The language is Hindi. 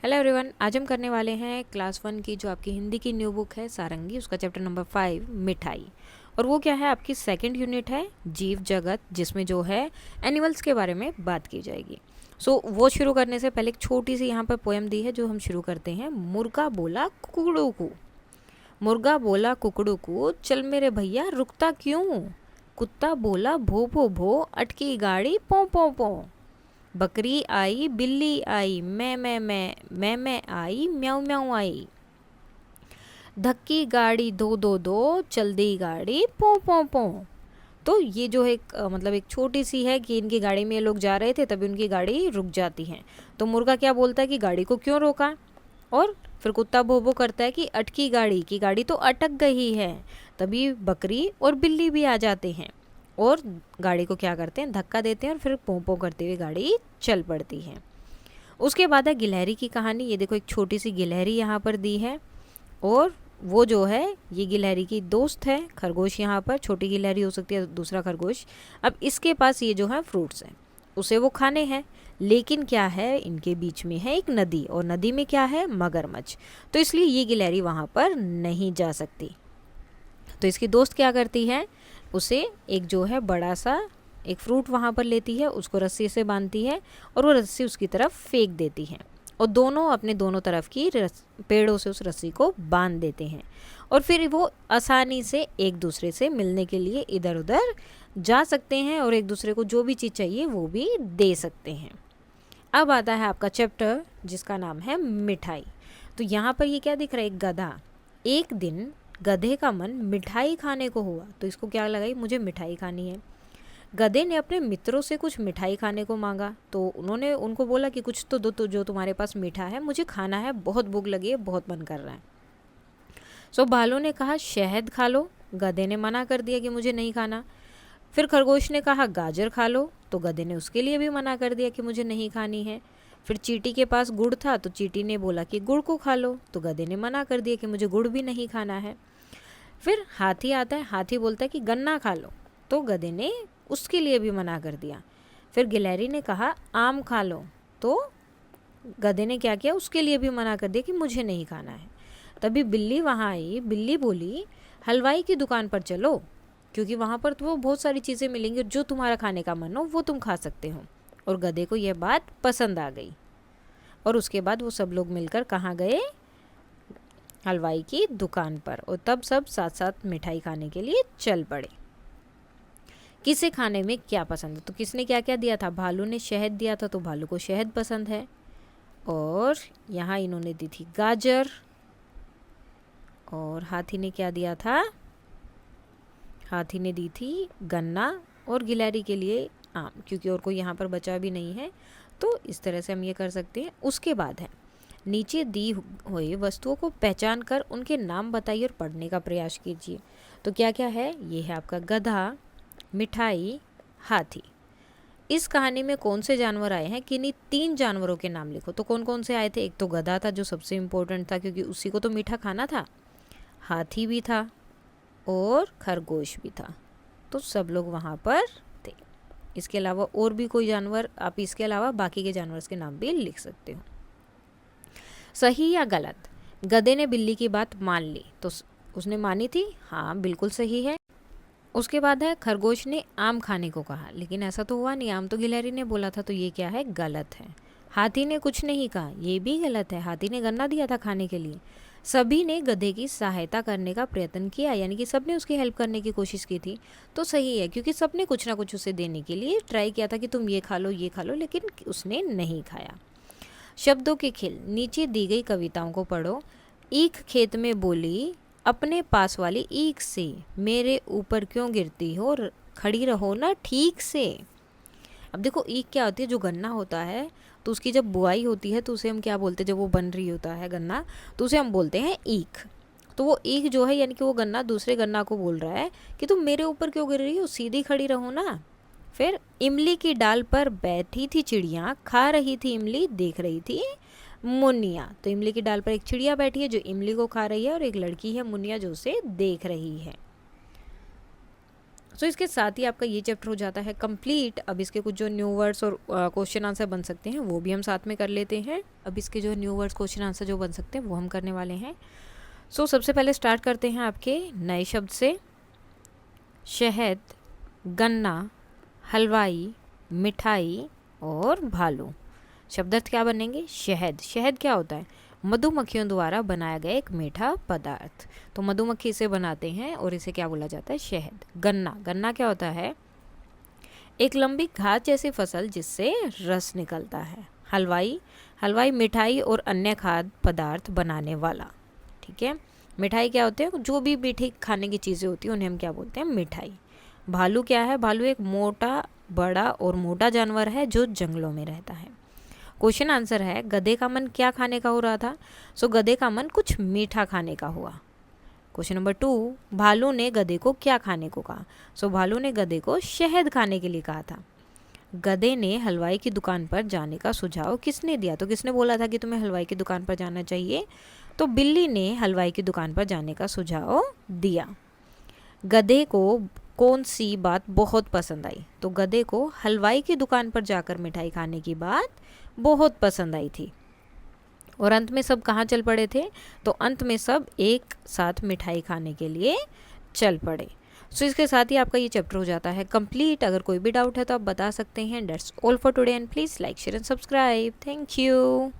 हेलो एवरीवन, आज हम करने वाले हैं क्लास 1 की जो आपकी हिंदी की न्यू बुक है सारंगी, उसका चैप्टर नंबर 5 मिठाई। और वो क्या है, आपकी सेकंड यूनिट है जीव जगत, जिसमें जो है एनिमल्स के बारे में बात की जाएगी। वो शुरू करने से पहले एक छोटी सी यहाँ पर पोएम दी है जो हम शुरू करते हैं। मुर्गा बोला कुकड़ू को, मुर्गा बोला कुकड़ू को, चल मेरे भैया रुकता क्यों। कुत्ता बोला भो भो भो, अटकी गाड़ी पो पो पो। बकरी आई बिल्ली आई, मैं आई, म्याऊ म्याऊ आई। धक्की गाड़ी दो दो दो, चल दी गाड़ी पो पो पो। तो ये जो है मतलब एक छोटी सी है कि इनकी गाड़ी में ये लोग जा रहे थे, तभी उनकी गाड़ी रुक जाती है। तो मुर्गा क्या बोलता है कि गाड़ी को क्यों रोका, और फिर कुत्ता भो भो करता है कि अटकी गाड़ी, की गाड़ी तो अटक गई है। तभी बकरी और बिल्ली भी आ जाते हैं और गाड़ी को क्या करते हैं, धक्का देते हैं, और फिर पों पों करते हुए गाड़ी चल पड़ती है। उसके बाद है गिलहरी की कहानी। ये देखो, एक छोटी सी गिलहरी यहाँ पर दी है, और वो जो है ये गिलहरी की दोस्त है खरगोश। यहाँ पर छोटी गिलहरी हो सकती है, दूसरा खरगोश। अब इसके पास ये जो है फ्रूट्स हैं, उसे वो खाने हैं, लेकिन क्या है, इनके बीच में है एक नदी, और नदी में क्या है, मगरमच्छ। तो इसलिए ये गिलहरी वहाँ पर नहीं जा सकती। तो इसकी दोस्त क्या करती है, उसे एक जो है बड़ा सा एक फ्रूट वहाँ पर लेती है, उसको रस्सी से बांधती है, और वो रस्सी उसकी तरफ फेंक देती है, और दोनों अपने दोनों तरफ की पेड़ों से उस रस्सी को बांध देते हैं, और फिर वो आसानी से एक दूसरे से मिलने के लिए इधर उधर जा सकते हैं, और एक दूसरे को जो भी चीज़ चाहिए वो भी दे सकते हैं। अब आता है आपका चैप्टर जिसका नाम है मिठाई। तो यहाँ पर ये क्या दिख रहा है, एक गधा। एक दिन गधे का मन मिठाई खाने को हुआ, तो इसको क्या लगाई, मुझे मिठाई खानी है। गधे ने अपने मित्रों से कुछ मिठाई खाने को मांगा, तो उन्होंने उनको बोला कि कुछ तो दो, तो जो तुम्हारे पास मीठा है, मुझे खाना है, बहुत भूख लगी है, बहुत मन कर रहा है। भालू ने कहा शहद खा लो, गधे ने मना कर दिया कि मुझे नहीं खाना। फिर खरगोश ने कहा गाजर खा लो, तो गधे ने उसके लिए भी मना कर दिया कि मुझे नहीं खानी है। फिर चींटी के पास गुड़ था, तो चींटी ने बोला कि गुड़ को खा लो, तो गधे ने मना कर दिया कि मुझे गुड़ भी नहीं खाना है। फिर हाथी आता है, हाथी बोलता है कि गन्ना खा लो, तो गधे ने उसके लिए भी मना कर दिया। फिर गिलहरी ने कहा आम खा लो, तो गधे ने क्या किया, उसके लिए भी मना कर दिया कि मुझे नहीं खाना है। तभी बिल्ली वहाँ आई, बिल्ली बोली हलवाई की दुकान पर चलो, क्योंकि वहाँ पर तो बहुत सारी चीज़ें मिलेंगी, जो तुम्हारा खाने का मन हो वो तुम खा सकते हो। और गधे को यह बात पसंद आ गई, और उसके बाद वो सब लोग मिलकर कहाँ गए, हलवाई की दुकान पर, और तब सब साथ साथ मिठाई खाने के लिए चल पड़े। किसे खाने में क्या पसंद है, तो किसने क्या क्या दिया था, भालू ने शहद दिया था, तो भालू को शहद पसंद है। और यहाँ इन्होंने दी थी गाजर, और हाथी ने क्या दिया था, हाथी ने दी थी गन्ना, और गिलहरी के लिए आम, क्योंकि और कोई यहाँ पर बचा भी नहीं है। तो इस तरह से हम ये कर सकते हैं। उसके बाद है नीचे दी हुई वस्तुओं को पहचान कर उनके नाम बताइए और पढ़ने का प्रयास कीजिए। तो क्या क्या है, ये है आपका गधा, मिठाई, हाथी। इस कहानी में कौन से जानवर आए हैं, किन्हीं 3 जानवरों के नाम लिखो। तो कौन कौन से आए थे, एक तो गधा था जो सबसे इम्पोर्टेंट था, क्योंकि उसी को तो मीठा खाना था। हाथी भी था, और खरगोश भी था। तो सब लोग वहाँ पर थे। इसके अलावा और भी कोई जानवर, आप इसके अलावा बाकी के जानवर के नाम भी लिख सकते हो। सही या गलत, गधे ने बिल्ली की बात मान ली, तो उसने मानी थी, हाँ बिल्कुल सही है। उसके बाद है खरगोश ने आम खाने को कहा, लेकिन ऐसा तो हुआ नहीं, आम तो गिलहरी ने बोला था, तो ये क्या है, गलत है। हाथी ने कुछ नहीं कहा, ये भी गलत है, हाथी ने गन्ना दिया था खाने के लिए। सभी ने गधे की सहायता करने का प्रयत्न किया, यानी कि सबने उसकी हेल्प करने की कोशिश की थी, तो सही है, क्योंकि सबने कुछ ना कुछ उसे देने के लिए ट्राई किया था कि तुम ये खा लो, ये खा लो, लेकिन उसने नहीं खाया। शब्दों के खेल, नीचे दी गई कविताओं को पढ़ो। ईख खेत में बोली अपने पास वाली ईख से, मेरे ऊपर क्यों गिरती हो, खड़ी रहो ना ठीक से। अब देखो, ईख क्या होती है, जो गन्ना होता है, तो उसकी जब बुआई होती है तो उसे हम क्या बोलते हैं, जब वो बन रही होता है गन्ना, तो उसे हम बोलते हैं ईख। तो वो ईख जो है, यानी कि वो गन्ना दूसरे गन्ना को बोल रहा है कि तुम मेरे ऊपर क्यों गिर रही हो, सीधी खड़ी रहो ना। फिर इमली की डाल पर बैठी थी चिड़िया, खा रही थी इमली, देख रही थी मुनिया। तो इमली की डाल पर एक चिड़िया बैठी है जो इमली को खा रही है, और एक लड़की है मुनिया जो उसे देख रही है। सो इसके साथ ही आपका ये चैप्टर हो जाता है कंप्लीट। अब इसके कुछ जो न्यू वर्ड्स और क्वेश्चन आंसर बन सकते हैं वो भी हम साथ में कर लेते हैं। अब इसके जो न्यू वर्ड्स क्वेश्चन आंसर जो बन सकते हैं वो हम करने वाले हैं। सो सबसे पहले स्टार्ट करते हैं आपके नए शब्द से। शहद, गन्ना, हलवाई, मिठाई और भालू। शब्दार्थ क्या बनेंगे? शहद। शहद क्या होता है? मधुमक्खियों द्वारा बनाया गया एक मीठा पदार्थ। तो मधुमक्खी इसे बनाते हैं और इसे क्या बोला जाता है? शहद। गन्ना, गन्ना क्या होता है? एक लंबी घास जैसी फसल जिससे रस निकलता है। हलवाई, हलवाई मिठाई और अन्य खाद्य पदार्थ बनाने वाला। ठीक है, मिठाई क्या होते हैं? जो भी मीठी खाने की चीज़ें होती हैं उन्हें हम क्या बोलते हैं? मिठाई। भालू क्या है? भालू एक मोटा, बड़ा और मोटा जानवर है जो जंगलों में रहता है। क्वेश्चन आंसर है गधे का मन क्या खाने का हो रहा था? सो गधे का मन कुछ मीठा खाने का हुआ। क्वेश्चन नंबर 2, भालू ने गधे को क्या खाने को कहा? सो भालू ने गधे को शहद खाने के लिए कहा था। गधे ने हलवाई की दुकान पर जाने का सुझाव किसने दिया? तो किसने बोला था कि तुम्हें हलवाई की दुकान पर जाना चाहिए? तो बिल्ली ने हलवाई की दुकान पर जाने का सुझाव दिया। गधे को कौन सी बात बहुत पसंद आई? तो गधे को हलवाई की दुकान पर जाकर मिठाई खाने की बात बहुत पसंद आई थी। और अंत में सब कहाँ चल पड़े थे? तो अंत में सब एक साथ मिठाई खाने के लिए चल पड़े। सो इसके साथ ही आपका ये चैप्टर हो जाता है कंप्लीट। अगर कोई भी डाउट है तो आप बता सकते हैं। That's all for today and please like, share and subscribe. Thank you.